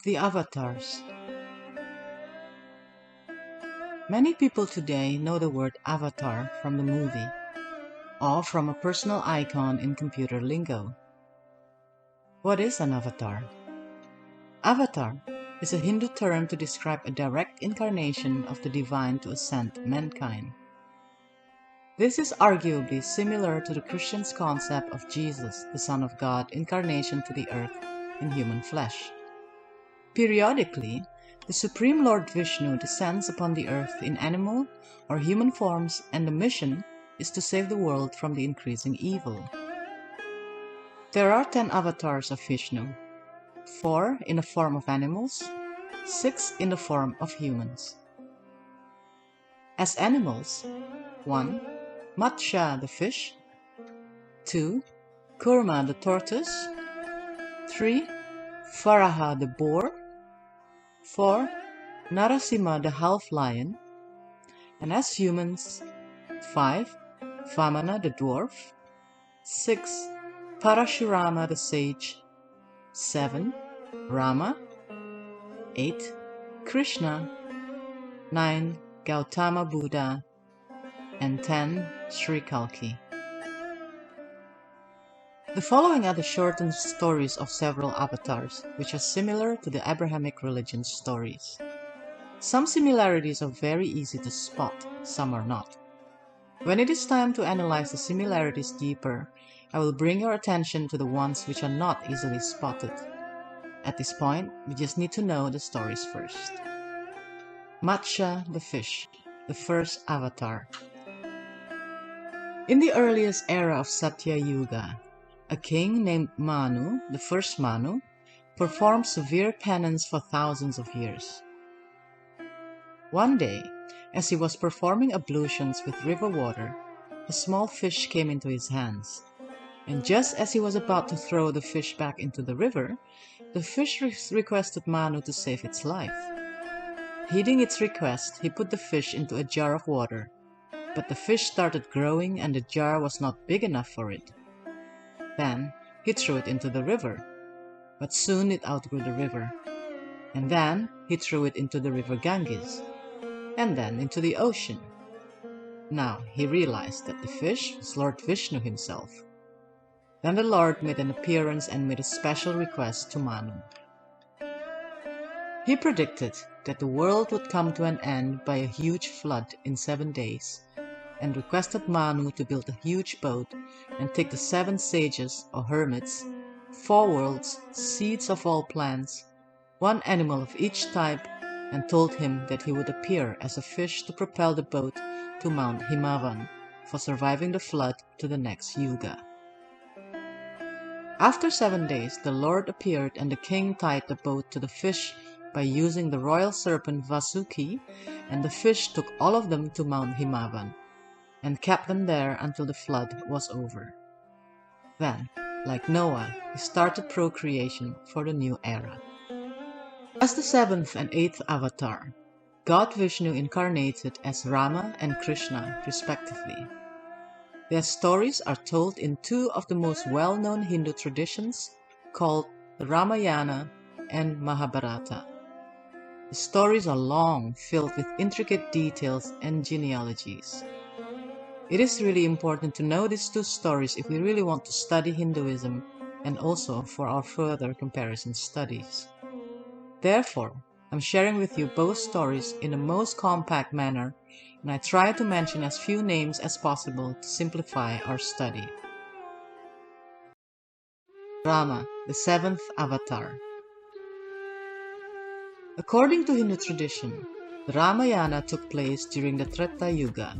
The Avatars. Many people today know the word avatar from the movie or from a personal icon in computer lingo. What is an avatar? Avatar is a Hindu term to describe a direct incarnation of the divine to ascend mankind. This is arguably similar to the Christians' concept of Jesus, the Son of God, incarnation to the earth in human flesh. Periodically, the Supreme Lord Vishnu descends upon the earth in animal or human forms, and the mission is to save the world from the increasing evil. There are 10 avatars of Vishnu, 4 in the form of animals, 6 in the form of humans. As animals, 1. Matsya the fish, 2. Kurma the tortoise, 3. Varaha the boar, 4. Narasimha the half-lion, and as humans, 5. Vamana the dwarf, 6. Parashurama the sage, 7. Rama, 8. Krishna, 9. Gautama Buddha, and 10. Sri Kalki. The following are the shortened stories of several avatars, which are similar to the Abrahamic religion's stories. Some similarities are very easy to spot, some are not. When it is time to analyze the similarities deeper, I will bring your attention to the ones which are not easily spotted. At this point, we just need to know the stories first. Matsya the fish, the first avatar. In the earliest era of Satya Yuga, a king named Manu, the first Manu, performed severe penance for thousands of years. One day, as he was performing ablutions with river water, a small fish came into his hands, and just as he was about to throw the fish back into the river, the fish requested Manu to save its life. Heeding its request, he put the fish into a jar of water, but the fish started growing and the jar was not big enough for it. Then he threw it into the river, but soon it outgrew the river. And then he threw it into the river Ganges, and then into the ocean. Now he realized that the fish was Lord Vishnu himself. Then the Lord made an appearance and made a special request to Manu. He predicted that the world would come to an end by a huge flood in 7 days, and requested Manu to build a huge boat and take the 7 sages or hermits, 4 worlds, seeds of all plants, 1 animal of each type, and told him that he would appear as a fish to propel the boat to Mount Himavan for surviving the flood to the next Yuga. After 7 days, the Lord appeared and the king tied the boat to the fish by using the royal serpent Vasuki, and the fish took all of them to Mount Himavan and kept them there until the flood was over. Then, like Noah, he started procreation for the new era. As the 7th and 8th avatar, God Vishnu incarnated as Rama and Krishna, respectively. Their stories are told in 2 of the most well-known Hindu traditions, called the Ramayana and Mahabharata. The stories are long, filled with intricate details and genealogies. It is really important to know these 2 stories if we really want to study Hinduism and also for our further comparison studies. Therefore, I'm sharing with you both stories in the most compact manner, and I try to mention as few names as possible to simplify our study. Rama, the 7th avatar. According to Hindu tradition, the Ramayana took place during the Treta Yuga.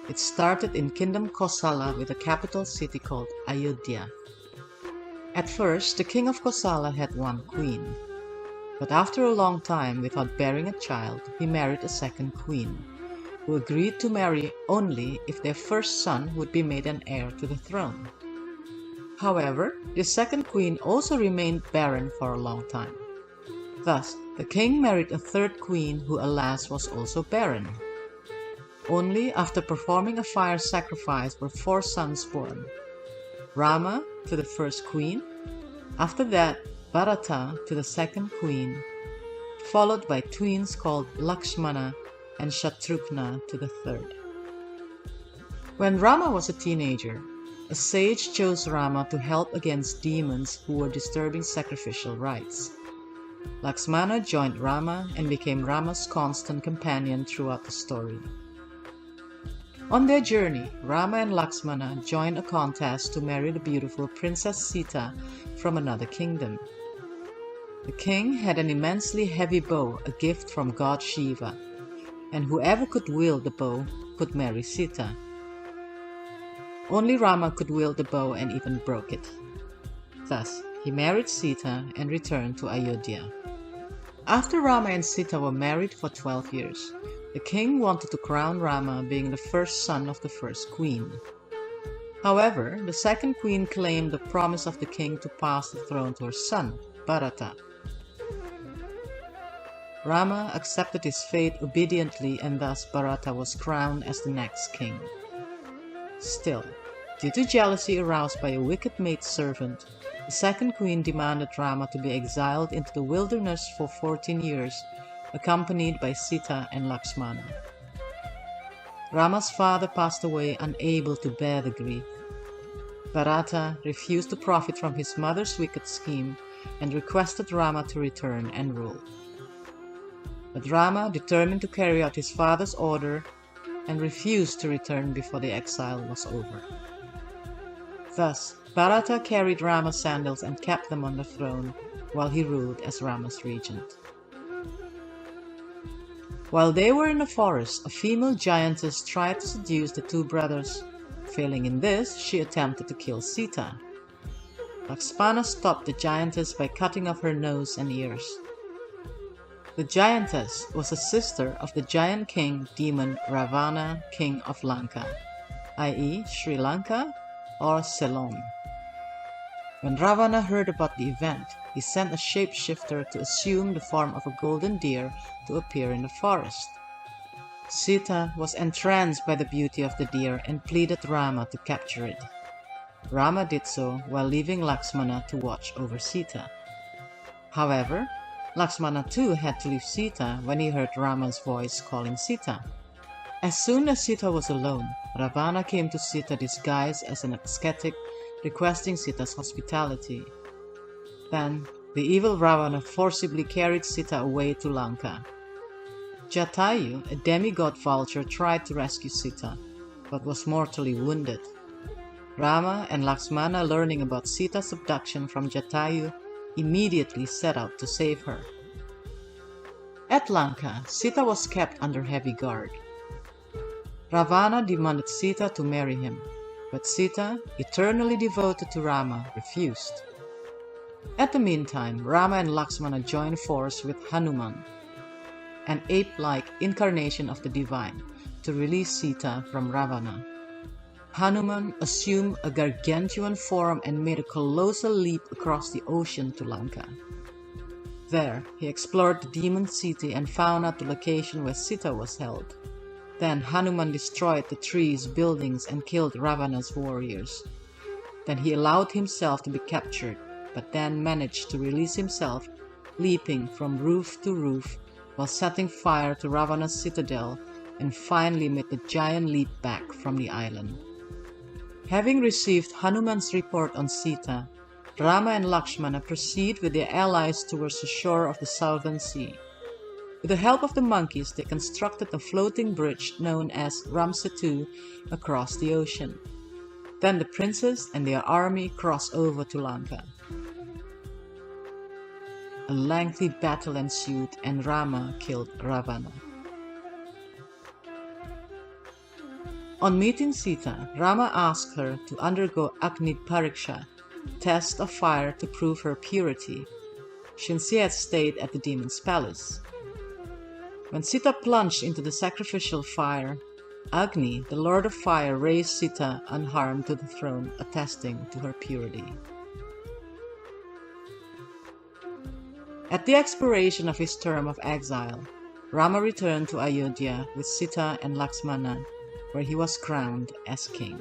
It started in Kingdom Kosala with a capital city called Ayodhya. At first, the king of Kosala had 1 queen, but after a long time without bearing a child, he married a second queen, who agreed to marry only if their first son would be made an heir to the throne. However, this second queen also remained barren for a long time. Thus, the king married a third queen who alas was also barren. Only after performing a fire sacrifice were 4 sons born. Rama to the first queen, after that Bharata to the second queen, followed by twins called Lakshmana and Shatrughna to the third. When Rama was a teenager, a sage chose Rama to help against demons who were disturbing sacrificial rites. Lakshmana joined Rama and became Rama's constant companion throughout the story. On their journey, Rama and Lakshmana joined a contest to marry the beautiful Princess Sita from another kingdom. The king had an immensely heavy bow, a gift from god Shiva, and whoever could wield the bow could marry Sita. Only Rama could wield the bow and even broke it. Thus, he married Sita and returned to Ayodhya. After Rama and Sita were married for 12 years, the king wanted to crown Rama being the first son of the first queen. However, the second queen claimed the promise of the king to pass the throne to her son, Bharata. Rama accepted his fate obediently, and thus Bharata was crowned as the next king. Still, due to jealousy aroused by a wicked maidservant, the second queen demanded Rama to be exiled into the wilderness for 14 years, accompanied by Sita and Lakshmana. Rama's father passed away unable to bear the grief. Bharata refused to profit from his mother's wicked scheme and requested Rama to return and rule. But Rama determined to carry out his father's order and refused to return before the exile was over. Thus, Bharata carried Rama's sandals and kept them on the throne while he ruled as Rama's regent. While they were in the forest, a female giantess tried to seduce the two brothers. Failing in this, she attempted to kill Sita. Lakshmana stopped the giantess by cutting off her nose and ears. The giantess was a sister of the giant king demon Ravana, king of Lanka, i.e. Sri Lanka or Ceylon. When Ravana heard about the event, he sent a shapeshifter to assume the form of a golden deer to appear in the forest. Sita was entranced by the beauty of the deer and pleaded Rama to capture it. Rama did so while leaving Lakshmana to watch over Sita. However, Lakshmana too had to leave Sita when he heard Rama's voice calling Sita. As soon as Sita was alone, Ravana came to Sita disguised as an ascetic, requesting Sita's hospitality. Then, the evil Ravana forcibly carried Sita away to Lanka. Jatayu, a demigod vulture, tried to rescue Sita, but was mortally wounded. Rama and Lakshmana, learning about Sita's abduction from Jatayu, immediately set out to save her. At Lanka, Sita was kept under heavy guard. Ravana demanded Sita to marry him, but Sita, eternally devoted to Rama, refused. At the meantime, Rama and Lakshmana joined force with Hanuman, an ape-like incarnation of the divine, to release Sita from Ravana. Hanuman assumed a gargantuan form and made a colossal leap across the ocean to Lanka. There, he explored the demon city and found out the location where Sita was held. Then Hanuman destroyed the trees, buildings, and killed Ravana's warriors. Then he allowed himself to be captured, but then managed to release himself, leaping from roof to roof while setting fire to Ravana's citadel, and finally made the giant leap back from the island. Having received Hanuman's report on Sita, Rama and Lakshmana proceed with their allies towards the shore of the southern sea. With the help of the monkeys, they constructed a floating bridge known as Ramsetu across the ocean. Then the princess and their army cross over to Lanka. A lengthy battle ensued and Rama killed Ravana. On meeting Sita, Rama asked her to undergo Agni Pariksha, test of fire to prove her purity, since she had stayed at the demon's palace. When Sita plunged into the sacrificial fire, Agni, the lord of fire, raised Sita unharmed to the throne, attesting to her purity. At the expiration of his term of exile, Rama returned to Ayodhya with Sita and Lakshmana, where he was crowned as king.